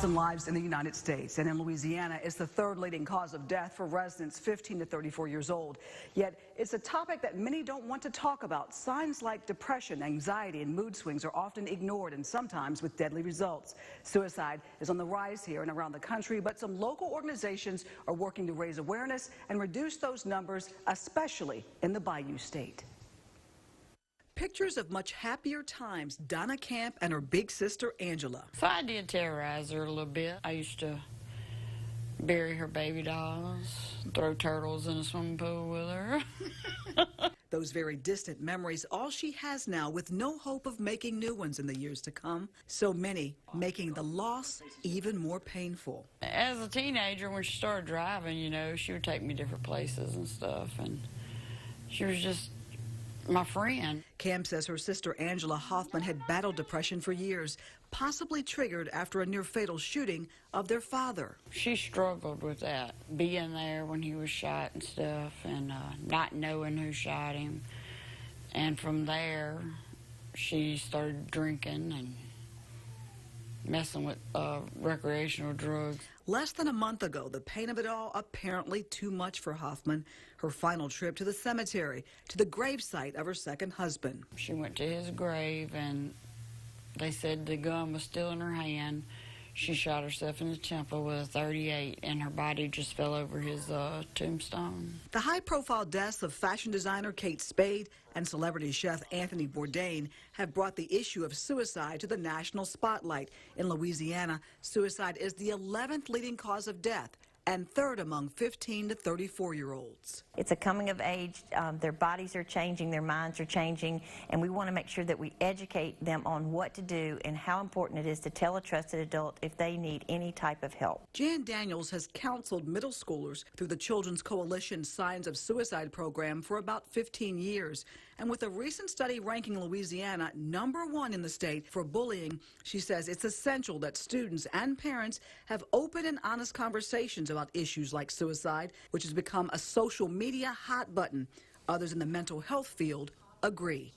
1,000 lives in the United States, and in Louisiana, it's the third leading cause of death for residents 15 to 34 years old. Yet, it's a topic that many don't want to talk about. Signs like depression, anxiety, and mood swings are often ignored, and sometimes with deadly results. Suicide is on the rise here and around the country, but some local organizations are working to raise awareness and reduce those numbers, especially in the Bayou State. Pictures of much happier times, Donna Camp and her big sister Angela. So I did terrorize her a little bit. I used to bury her baby dolls, throw turtles in a swimming pool with her. Those very distant memories, all she has now, with no hope of making new ones in the years to come. So many making the loss even more painful. As a teenager, when she started driving, you know, she would take me different places and stuff, and she was just my friend. Cam says her sister Angela Hoffman had battled depression for years, possibly triggered after a near-fatal shooting of their father. She struggled with that, being there when he was shot and stuff, and not knowing who shot him. And from there, she started drinking and messing with recreational drugs. Less than a month ago, the pain of it all apparently too much for Hoffman. Her final trip to the cemetery, to the gravesite of her second husband. She went to his grave, and they said the gun was still in her hand. She shot herself in the temple with a .38, and her body just fell over his tombstone. The high-profile deaths of fashion designer Kate Spade and celebrity chef Anthony Bourdain have brought the issue of suicide to the national spotlight. In Louisiana, suicide is the 11th leading cause of death and third among 15 to 34-year-olds. It's a coming of age. Their bodies are changing, their minds are changing, and we want to make sure that we educate them on what to do and how important it is to tell a trusted adult if they need any type of help. Jan Daniels has counseled middle schoolers through the Children's Coalition Signs of Suicide program for about 15 years. And with a recent study ranking Louisiana #1 in the state for bullying, she says it's essential that students and parents have open and honest conversations about issues like suicide, which has become a social media hot button. Others in the mental health field agree.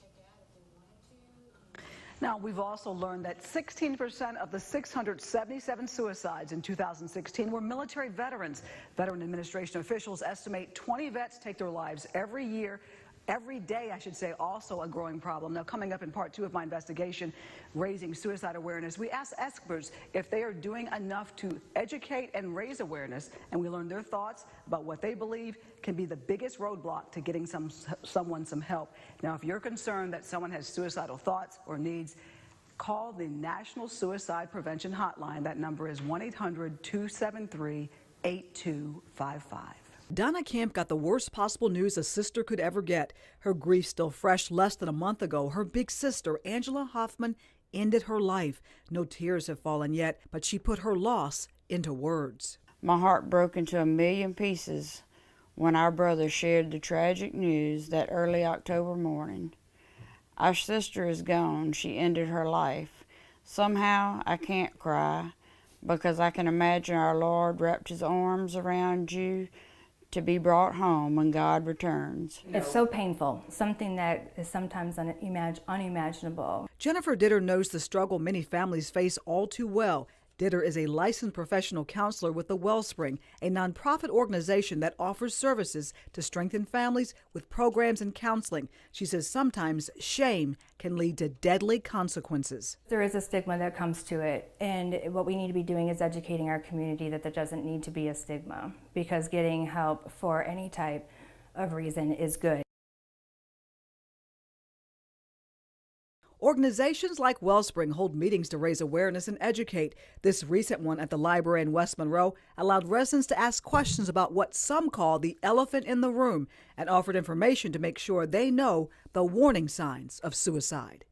Now, we've also learned that 16% of the 677 suicides in 2016 were military veterans. Veteran Administration officials estimate 20 vets take their lives every year. Every day, I should say, also a growing problem. Now, coming up in part 2 of my investigation, raising suicide awareness, we asked experts if they are doing enough to educate and raise awareness, and we learned their thoughts about what they believe can be the biggest roadblock to getting someone some help. Now, if you're concerned that someone has suicidal thoughts or needs, call the National Suicide Prevention Hotline. That number is 1-800-273-8255. Donna Camp got the worst possible news a sister could ever get. Her grief still fresh. Less than a month ago, her big sister, Angela Hoffman, ended her life. No tears have fallen yet, but she put her loss into words. My heart broke into a million pieces when our brother shared the tragic news that early October morning. Our sister is gone. She ended her life. Somehow I can't cry because I can imagine our Lord wrapped his arms around you to be brought home when God returns. It's so painful, something that is sometimes unimaginable. Jennifer Ditter knows the struggle many families face all too well. Ditter is a licensed professional counselor with the Wellspring, a nonprofit organization that offers services to strengthen families with programs and counseling. She says sometimes shame can lead to deadly consequences. There is a stigma that comes to it, and what we need to be doing is educating our community that there doesn't need to be a stigma, because getting help for any type of reason is good. Organizations like Wellspring hold meetings to raise awareness and educate. This recent one at the library in West Monroe allowed residents to ask questions about what some call the elephant in the room and offered information to make sure they know the warning signs of suicide.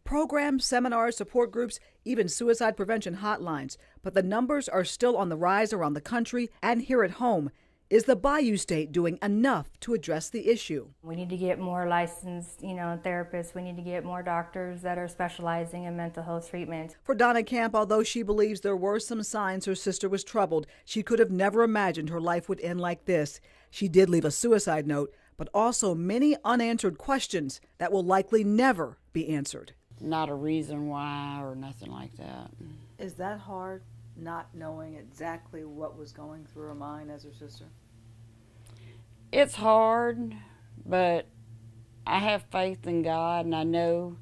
Programs, seminars, support groups, even suicide prevention hotlines. But the numbers are still on the rise around the country and here at home. Is the Bayou State doing enough to address the issue? We need to get more licensed, therapists. We need to get more doctors that are specializing in mental health treatment. For Donna Camp, although she believes there were some signs her sister was troubled, she could have never imagined her life would end like this. She did leave a suicide note, but also many unanswered questions that will likely never be answered. not a reason why or nothing like that. Is that hard, not knowing exactly what was going through her mind as her sister? It's hard, but I have faith in God, and I know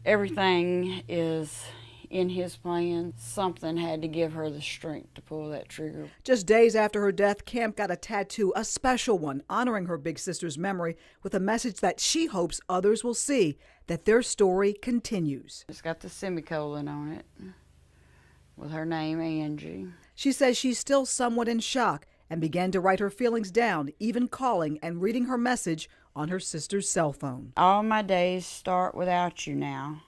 everything is in His plan. Something had to give her the strength to pull that trigger. Just days after her death, Camp got a tattoo, a special one, honoring her big sister's memory with a message that she hopes others will see, that their story continues. It's got the semicolon on it with her name, Angie. She says she's still somewhat in shock and began to write her feelings down, even calling and reading her message on her sister's cell phone. All my days start without you now.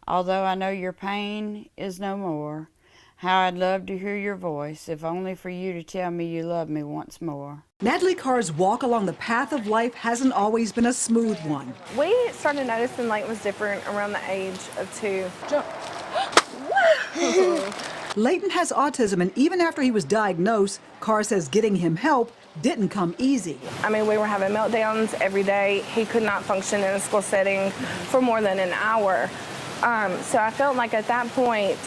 Although I know your pain is no more, how I'd love to hear your voice, if only for you to tell me you love me once more. Natalie Carr's walk along the path of life hasn't always been a smooth one. We started noticing Leighton was different around the age of 2. Leighton has autism, and even after he was diagnosed, Carr says getting him help didn't come easy. I mean, we were having meltdowns every day. He could not function in a school setting for more than an hour. So I felt like at that point,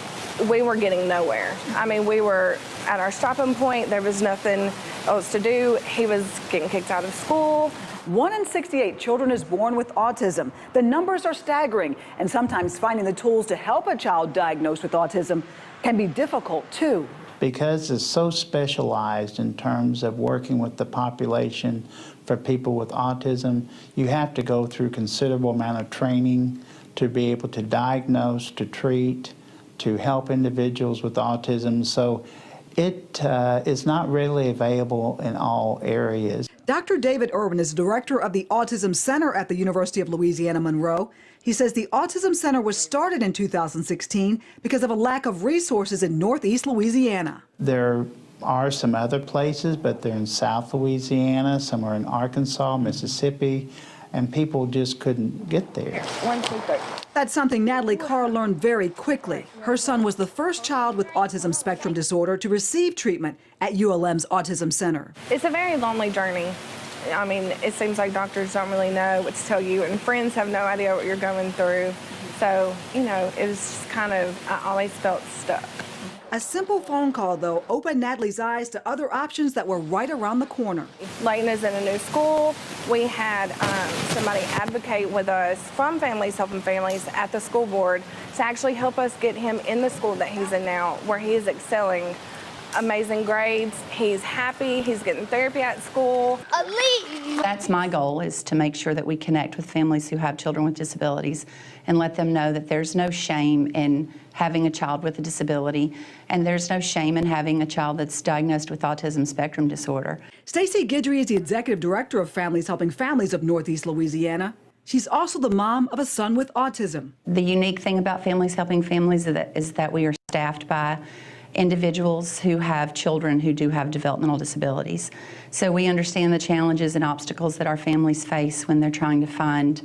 we were getting nowhere. I mean, we were at our stopping point. There was nothing else to do. He was getting kicked out of school. 1 in 68 children is born with autism. The numbers are staggering, and sometimes finding the tools to help a child diagnosed with autism can be difficult, too. Because it's so specialized in terms of working with the population for people with autism, you have to go through considerable amount of training to be able to diagnose, to treat, to help individuals with autism. So it is not readily available in all areas. Dr. David Irwin is director of the Autism Center at the University of Louisiana Monroe. He says the Autism Center was started in 2016 because of a lack of resources in Northeast Louisiana. There are some other places, but they're in South Louisiana, some are in Arkansas, Mississippi, and people just couldn't get there. That's something Natalie Carr learned very quickly. Her son was the first child with autism spectrum disorder to receive treatment at ULM's Autism Center. It's a very lonely journey. I mean, it seems like doctors don't really know what to tell you, and friends have no idea what you're going through. So, you know, it was just kind of, I always felt stuck. A simple phone call, though, opened Natalie's eyes to other options that were right around the corner. Leighton is in a new school. We had somebody advocate with us from Families Helping Families at the school board to actually help us get him in the school that he's in now, where he is excelling. Amazing grades, he's happy, he's getting therapy at school. That's my goal, is to make sure that we connect with families who have children with disabilities and let them know that there's no shame in having a child with a disability, and there's no shame in having a child that's diagnosed with autism spectrum disorder. Stacy Guidry is the executive director of Families Helping Families of Northeast Louisiana. She's also the mom of a son with autism. The unique thing about Families Helping Families is that we are staffed by individuals who have children who do have developmental disabilities. So we understand the challenges and obstacles that our families face when they're trying to find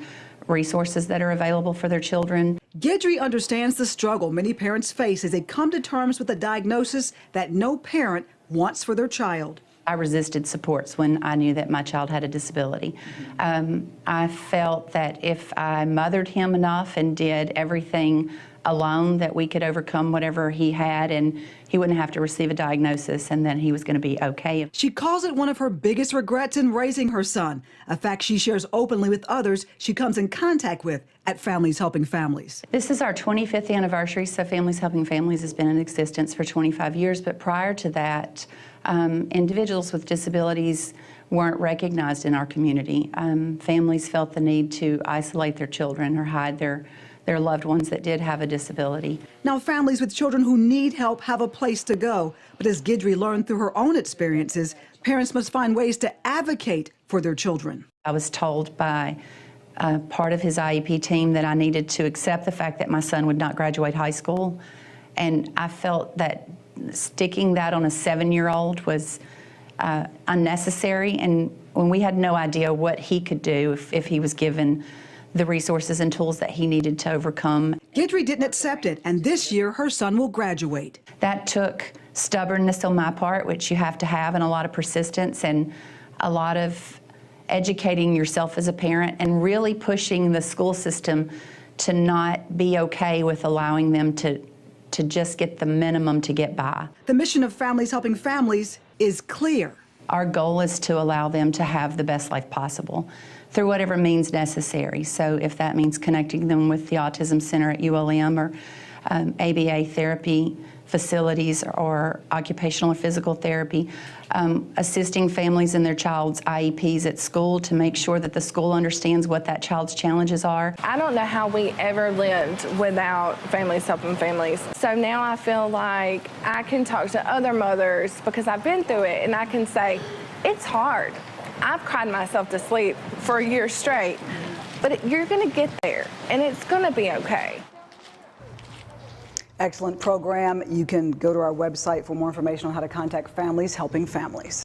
resources that are available for their children. Guidry understands the struggle many parents face as they come to terms with a diagnosis that no parent wants for their child. I resisted supports when I knew that my child had a disability. I felt that if I mothered him enough and did everything alone, that we could overcome whatever he had and he wouldn't have to receive a diagnosis, and then he was going to be okay. She calls it one of her biggest regrets in raising her son, a fact she shares openly with others she comes in contact with at Families Helping Families. This is our 25th anniversary, so Families Helping Families has been in existence for 25 years, but prior to that, individuals with disabilities weren't recognized in our community. Families felt the need to isolate their children or hide their loved ones that did have a disability. Now, families with children who need help have a place to go. But as Guidry learned through her own experiences, parents must find ways to advocate for their children. I was told by part of his IEP team that I needed to accept the fact that my son would not graduate high school. And I felt that sticking that on a 7-year-old was unnecessary. And when we had no idea what he could do if he was given the resources and tools that he needed to overcome. Guidry didn't accept it, and this year her son will graduate. That took stubbornness on my part, which you have to have, and a lot of persistence and a lot of educating yourself as a parent and really pushing the school system to not be okay with allowing them to just get the minimum to get by. The mission of Families Helping Families is clear. Our goal is to allow them to have the best life possible through whatever means necessary. So if that means connecting them with the Autism Center at ULM or ABA therapy facilities or occupational or physical therapy, assisting families in their child's IEPs at school to make sure that the school understands what that child's challenges are. I don't know how we ever lived without Families Helping Families. So now I feel like I can talk to other mothers because I've been through it, and I can say, it's hard. I've cried myself to sleep for a year straight, but you're going to get there, and it's going to be okay. Excellent program. You can go to our website for more information on how to contact Families Helping Families.